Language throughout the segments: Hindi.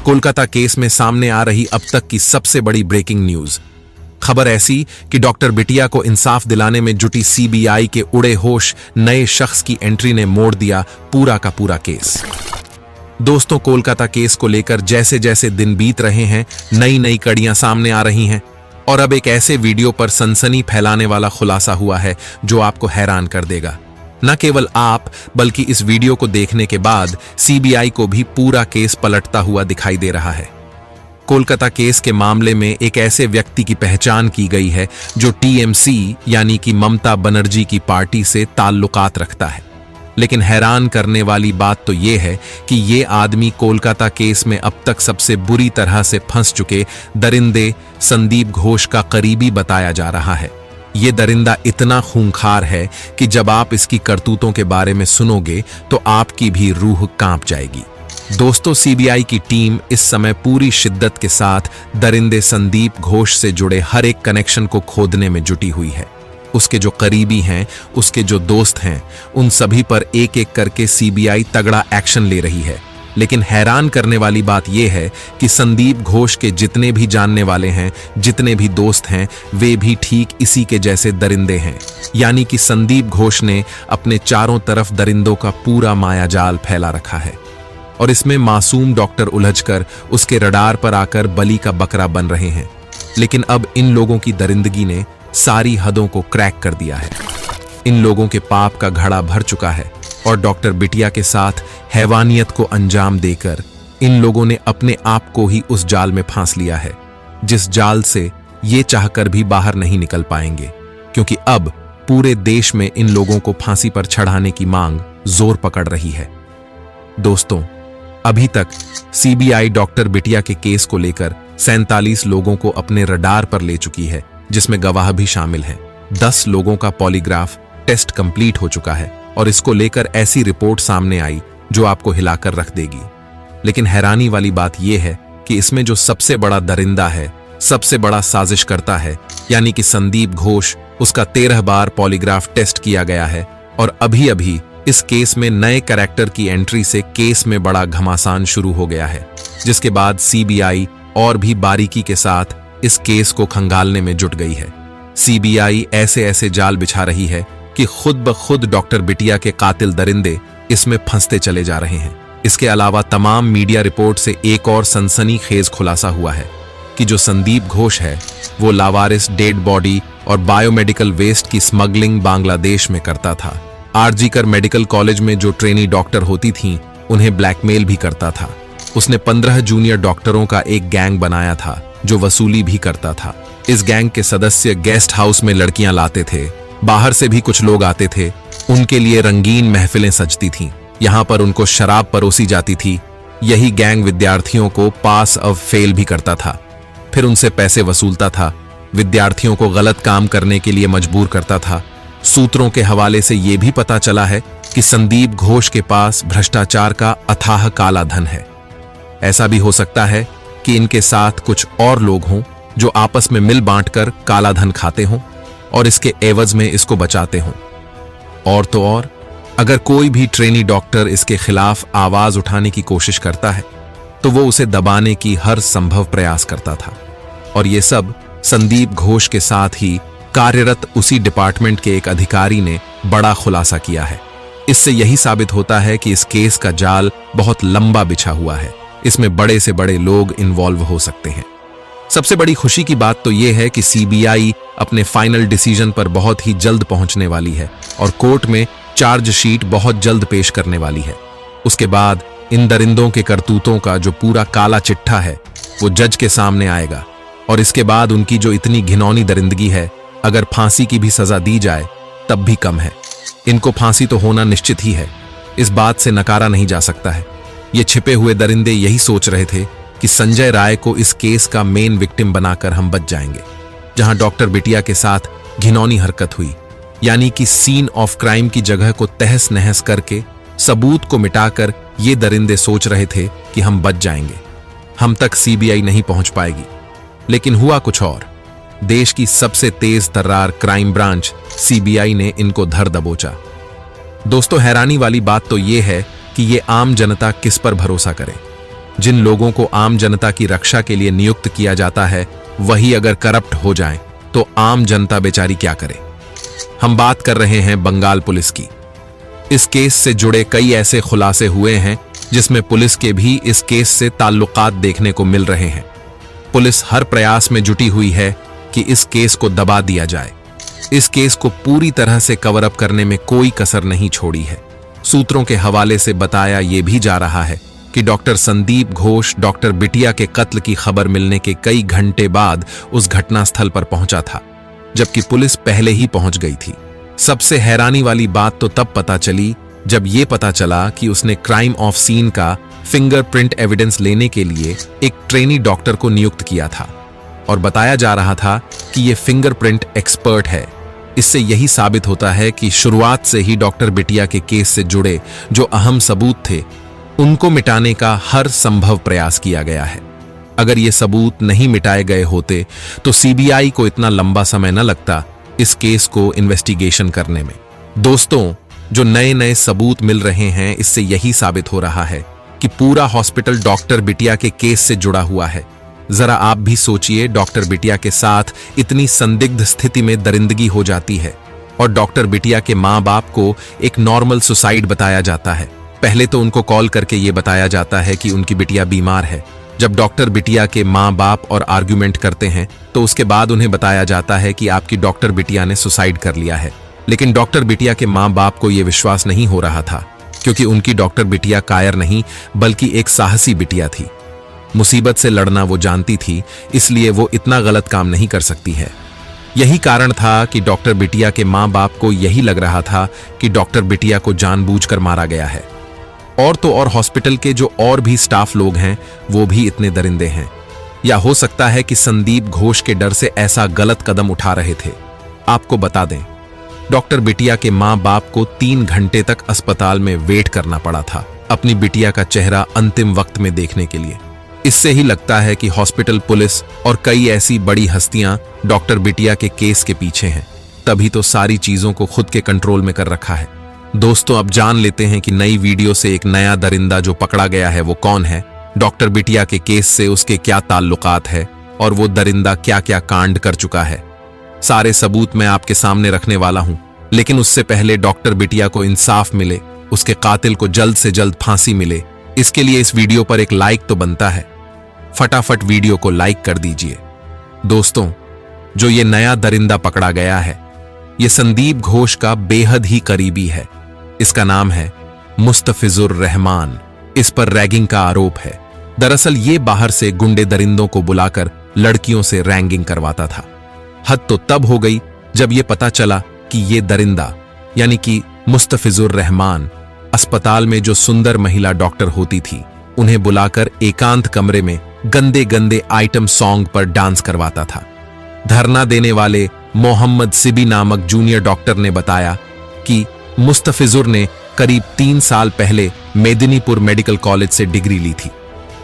कोलकाता केस में सामने आ रही अब तक की सबसे बड़ी ब्रेकिंग न्यूज। खबर ऐसी कि डॉक्टर बिटिया को इंसाफ दिलाने में जुटी सीबीआई के उड़े होश नए शख्स की एंट्री ने मोड़ दिया पूरा का पूरा केस। दोस्तों, कोलकाता केस को लेकर जैसे जैसे दिन बीत रहे हैं, नई नई कड़ियां सामने आ रही हैं और अब एक ऐसे वीडियो पर सनसनी फैलाने वाला खुलासा हुआ है जो आपको हैरान कर देगा। न केवल आप, बल्कि इस वीडियो को देखने के बाद सीबीआई को भी पूरा केस पलटता हुआ दिखाई दे रहा है। कोलकाता केस के मामले में एक ऐसे व्यक्ति की पहचान की गई है जो टीएमसी यानी कि ममता बनर्जी की पार्टी से ताल्लुकात रखता है। लेकिन हैरान करने वाली बात तो यह है कि ये आदमी कोलकाता केस में अब तक सबसे बुरी तरह से फंस चुके दरिंदे संदीप घोष का करीबी बताया जा रहा है। ये दरिंदा इतना खूंखार है कि जब आप इसकी करतूतों के बारे में सुनोगे तो आपकी भी रूह कांप जाएगी। दोस्तों, सीबीआई की टीम इस समय पूरी शिद्दत के साथ दरिंदे संदीप घोष से जुड़े हर एक कनेक्शन को खोदने में जुटी हुई है। उसके जो करीबी हैं, उसके जो दोस्त हैं, उन सभी पर एक एक करके सीबीआई तगड़ा एक्शन ले रही है। लेकिन हैरान करने वाली बात यह है कि संदीप घोष के जितने भी जानने वाले हैं, जितने भी दोस्त हैं, वे भी ठीक इसी के जैसे दरिंदे हैं। यानी कि संदीप घोष ने अपने चारों तरफ दरिंदों का पूरा मायाजाल फैला रखा है और इसमें मासूम डॉक्टर उलझकर उसके रडार पर आकर बलि का बकरा बन रहे हैं। लेकिन अब इन लोगों की दरिंदगी ने सारी हदों को क्रैक कर दिया है। इन लोगों के पाप का घड़ा भर चुका है और डॉक्टर बिटिया के साथ हैवानियत को अंजाम देकर इन लोगों ने अपने आप को ही उस जाल में फांस लिया है, जिस जाल से ये चाहकर भी बाहर नहीं निकल पाएंगे, क्योंकि अब पूरे देश में इन लोगों को फांसी पर चढ़ाने की मांग जोर पकड़ रही है। दोस्तों, अभी तक सीबीआई डॉक्टर बिटिया के केस को लेकर 47 लोगों को अपने रडार पर ले चुकी है, जिसमें गवाह भी शामिल हैं। 10 लोगों का पॉलीग्राफ टेस्ट कंप्लीट हो चुका है और इसको लेकर ऐसी रिपोर्ट सामने आई जो आपको हिलाकर रख देगी। लेकिन हैरानी वाली बात यह है कि इसमें जो सबसे बड़ा दरिंदा है, सबसे बड़ा साजिश करता है, यानी कि संदीप घोष, उसका 13 बार पॉलीग्राफ टेस्ट किया गया है और अभी अभी इस केस में नए कैरेक्टर की एंट्री से केस में बड़ा घमासान शुरू हो गया है, जिसके बाद सीबीआई और भी बारीकी के साथ इस केस को खंगालने में जुट गई है। सीबीआई ऐसे ऐसे जाल बिछा रही है कि खुद ब खुद डॉक्टर बिटिया के कातिल दरिंदे इसमें फंसते चले जा रहे हैं। इसके अलावा तमाम मीडिया रिपोर्ट से एक और सनसनीखेज खुलासा हुआ है कि जो संदीप घोष है वो लावारिस डेड बॉडी और बायोमेडिकल वेस्ट की स्मगलिंग बांग्लादेश में करता था। आरजीकर मेडिकल कॉलेज में जो ट्रेनी डॉक्टर होती थीं, उन्हें ब्लैकमेल भी करता था। उसने 15 जूनियर डॉक्टरों का एक गैंग बनाया था जो वसूली भी करता था। इस गैंग के सदस्य गेस्ट हाउस में लड़कियां लाते थे, बाहर से भी कुछ लोग आते थे, उनके लिए रंगीन महफिलें सजती थीं, यहां पर उनको शराब परोसी जाती थी। यही गैंग विद्यार्थियों को पास ऑफ फेल भी करता था, फिर उनसे पैसे वसूलता था, विद्यार्थियों को गलत काम करने के लिए मजबूर करता था। सूत्रों के हवाले से यह भी पता चला है कि संदीप घोष के पास भ्रष्टाचार का अथाह काला धन है। ऐसा भी हो सकता है कि इनके साथ कुछ और लोग हों जो आपस में मिल बांटकर काला धन खाते हों और इसके एवज में इसको बचाते हों। और तो और, अगर कोई भी ट्रेनी डॉक्टर इसके खिलाफ आवाज उठाने की कोशिश करता है तो वो उसे दबाने की हर संभव प्रयास करता था। और ये सब संदीप घोष के साथ ही कार्यरत उसी डिपार्टमेंट के एक अधिकारी ने बड़ा खुलासा किया है। इससे यही साबित होता है कि इस केस का जाल बहुत लंबा बिछा हुआ है। इसमें बड़े से बड़े लोग इन्वॉल्व हो सकते हैं। सबसे बड़ी खुशी की बात तो यह है कि सीबीआई अपने फाइनल डिसीजन पर बहुत ही जल्द पहुंचने वाली है और कोर्ट में चार्जशीट बहुत जल्द पेश करने वाली है। उसके बाद इन दरिंदों के करतूतों का जो पूरा काला चिट्ठा है वो जज के सामने आएगा और इसके बाद उनकी जो इतनी घिनौनी दरिंदगी है, अगर फांसी की भी सजा दी जाए तब भी कम है। इनको फांसी तो होना निश्चित ही है, इस बात से नकारा नहीं जा सकता है। ये छिपे हुए दरिंदे यही सोच रहे थे कि संजय राय को इस केस का मेन विक्टिम बनाकर हम बच जाएंगे। जहां डॉक्टर बिटिया के साथ घिनौनी हरकत हुई, यानी कि सीन ऑफ क्राइम की जगह को तहस नहस करके सबूत को मिटाकर ये दरिंदे सोच रहे थे कि हम बच जाएंगे, हम तक सीबीआई नहीं पहुंच पाएगी। लेकिन हुआ कुछ और। देश की सबसे तेज तर्रार क्राइम ब्रांच सीबीआई ने इनको धर दबोचा। दोस्तों, हैरानी वाली बात तो यह है कि ये आम जनता किस पर भरोसा करे। जिन लोगों को आम जनता की रक्षा के लिए नियुक्त किया जाता है वही अगर करप्ट हो जाएं, तो आम जनता बेचारी क्या करे। हम बात कर रहे हैं बंगाल पुलिस की। इस केस से जुड़े कई ऐसे खुलासे हुए हैं जिसमें पुलिस के भी इस केस से ताल्लुकात देखने को मिल रहे हैं। पुलिस हर प्रयास में जुटी हुई है कि इस केस को दबा दिया जाए। इस केस को पूरी तरह से कवर अप करने में कोई कसर नहीं छोड़ी है। सूत्रों के हवाले से बताया यह भी जा रहा है कि डॉक्टर संदीप घोष डॉक्टर बिटिया के कत्ल की खबर मिलने के कई घंटे बाद उस घटनास्थल पर पहुंचा था, जबकि पुलिस पहले ही पहुंच गई थी। सबसे हैरानी वाली बात तो तब पता चली जब यह पता चला कि उसने क्राइम ऑफ सीन का फिंगरप्रिंट एविडेंस लेने के लिए एक ट्रेनी डॉक्टर को नियुक्त किया था और बताया जा रहा था कि यह फिंगरप्रिंट एक्सपर्ट है। इससे यही साबित होता है कि शुरुआत से ही डॉक्टर बिटिया के केस से जुड़े जो अहम सबूत थे उनको मिटाने का हर संभव प्रयास किया गया है। अगर ये सबूत नहीं मिटाए गए होते तो सीबीआई को इतना लंबा समय न लगता इस केस को इन्वेस्टिगेशन करने में। दोस्तों, जो नए नए सबूत मिल रहे हैं इससे यही साबित हो रहा है कि पूरा हॉस्पिटल डॉक्टर बिटिया के केस से जुड़ा हुआ है। जरा आप भी सोचिए, डॉक्टर बिटिया के साथ इतनी संदिग्ध स्थिति में दरिंदगी हो जाती है और डॉक्टर बिटिया के माँ बाप को एक नॉर्मल सुसाइड बताया जाता है। पहले तो उनको कॉल करके ये बताया जाता है कि उनकी बिटिया बीमार है। जब डॉक्टर बिटिया के माँ बाप और आर्ग्यूमेंट करते हैं तो उसके बाद उन्हें बताया जाता है कि आपकी डॉक्टर बिटिया ने सुसाइड कर लिया है। लेकिन डॉक्टर बिटिया के माँ बाप को यह विश्वास नहीं हो रहा था, क्योंकि उनकी डॉक्टर बिटिया कायर नहीं बल्कि एक साहसी बिटिया थी। मुसीबत से लड़ना वो जानती थी, इसलिए वो इतना गलत काम नहीं कर सकती है। यही कारण था कि डॉक्टर बिटिया के माँ बाप को यही लग रहा था कि डॉक्टर बिटिया को जानबूझकर मारा गया है। और तो और हॉस्पिटल के जो और भी स्टाफ लोग हैं वो भी इतने दरिंदे हैं, या हो सकता है कि संदीप घोष के डर से ऐसा गलत कदम उठा रहे थे। आपको बता दें, डॉक्टर बिटिया के माँ बाप को 3 घंटे तक अस्पताल में वेट करना पड़ा था अपनी बिटिया का चेहरा अंतिम वक्त में देखने के लिए। इससे ही लगता है कि हॉस्पिटल पुलिस और कई ऐसी बड़ी हस्तियां डॉक्टर बिटिया के केस के पीछे हैं, तभी तो सारी चीजों को खुद के कंट्रोल में कर रखा है। दोस्तों, अब जान लेते हैं कि नई वीडियो से एक नया दरिंदा जो पकड़ा गया है वो कौन है, डॉक्टर बिटिया के केस से उसके क्या ताल्लुकात है और वो दरिंदा क्या क्या कांड कर चुका है। सारे सबूत मैं आपके सामने रखने वाला हूं, लेकिन उससे पहले डॉक्टर बिटिया को इंसाफ मिले, उसके कातिल को जल्द से जल्द फांसी मिले, इसके लिए इस वीडियो पर एक लाइक तो बनता है। फटाफट वीडियो को लाइक कर दीजिए। दोस्तों, जो ये नया दरिंदा पकड़ा गया है ये संदीप घोष का बेहद ही करीबी है। इसका नाम है मुस्तफिजुर रहमान। इस पर रैगिंग का आरोप है। दरअसल ये बाहर से गुंडे दरिंदों को बुलाकर लड़कियों से रैगिंग करवाता था। हद तो तब हो गई जब ये पता चला कि ये दरिंदा यानी कि मुस्तफिजुर रहमान अस्पताल में जो सुंदर महिला डॉक्टर होती थी उन्हें बुलाकर एकांत कमरे में गंदे गंदे आइटम सॉन्ग पर डांस करवाता था। धरना देने वाले मोहम्मद सिबी नामक जूनियर डॉक्टर ने बताया कि मुस्तफिजुर ने करीब 3 साल पहले मेदिनीपुर मेडिकल कॉलेज से डिग्री ली थी।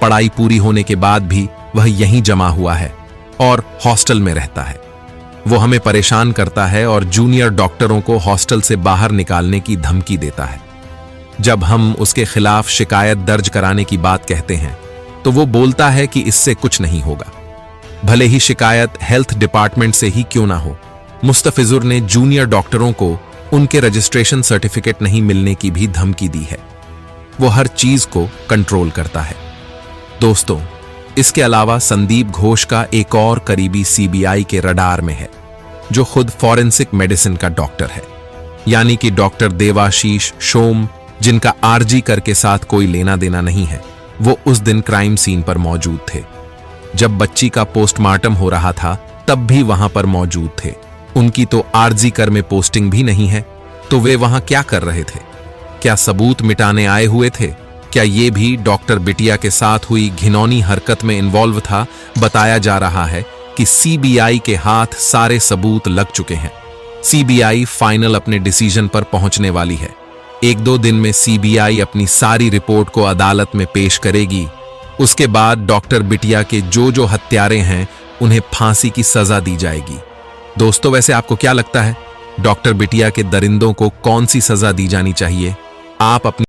पढ़ाई पूरी होने के बाद भी वह यहीं जमा हुआ है और हॉस्टल में रहता है। वो हमें परेशान करता है और जूनियर डॉक्टरों को हॉस्टल से बाहर निकालने की धमकी देता है। जब हम उसके खिलाफ शिकायत दर्ज कराने की बात कहते हैं तो वो बोलता है कि इससे कुछ नहीं होगा, भले ही शिकायत हेल्थ डिपार्टमेंट से ही क्यों ना हो। मुस्तफिजुर ने जूनियर डॉक्टरों को उनके रजिस्ट्रेशन सर्टिफिकेट नहीं मिलने की भी धमकी दी है। वो हर चीज को कंट्रोल करता है। दोस्तों, इसके अलावा संदीप घोष का एक और करीबी सीबीआई के रडार में है, जो खुद फॉरेंसिक मेडिसिन का डॉक्टर है, यानी कि डॉक्टर देवाशीष सोम, जिनका आरजी कर के साथ कोई लेना देना नहीं है। वो उस दिन क्राइम सीन पर मौजूद थे। जब बच्ची का पोस्टमार्टम हो रहा था तब भी वहां पर मौजूद थे। उनकी तो आरजी कर में पोस्टिंग भी नहीं है, तो वे वहां क्या कर रहे थे? क्या सबूत मिटाने आए हुए थे? क्या ये भी डॉक्टर बिटिया के साथ हुई घिनौनी हरकत में इन्वॉल्व था? बताया जा रहा है कि सीबीआई के हाथ सारे सबूत लग चुके हैं। सीबीआई फाइनल अपने डिसीजन पर पहुंचने वाली है। 1-2 दिन में सीबीआई अपनी सारी रिपोर्ट को अदालत में पेश करेगी। उसके बाद डॉक्टर बिटिया के जो हत्यारे हैं उन्हें फांसी की सजा दी जाएगी। दोस्तों, वैसे आपको क्या लगता है, डॉक्टर बिटिया के दरिंदों को कौन सी सजा दी जानी चाहिए? आप अपनी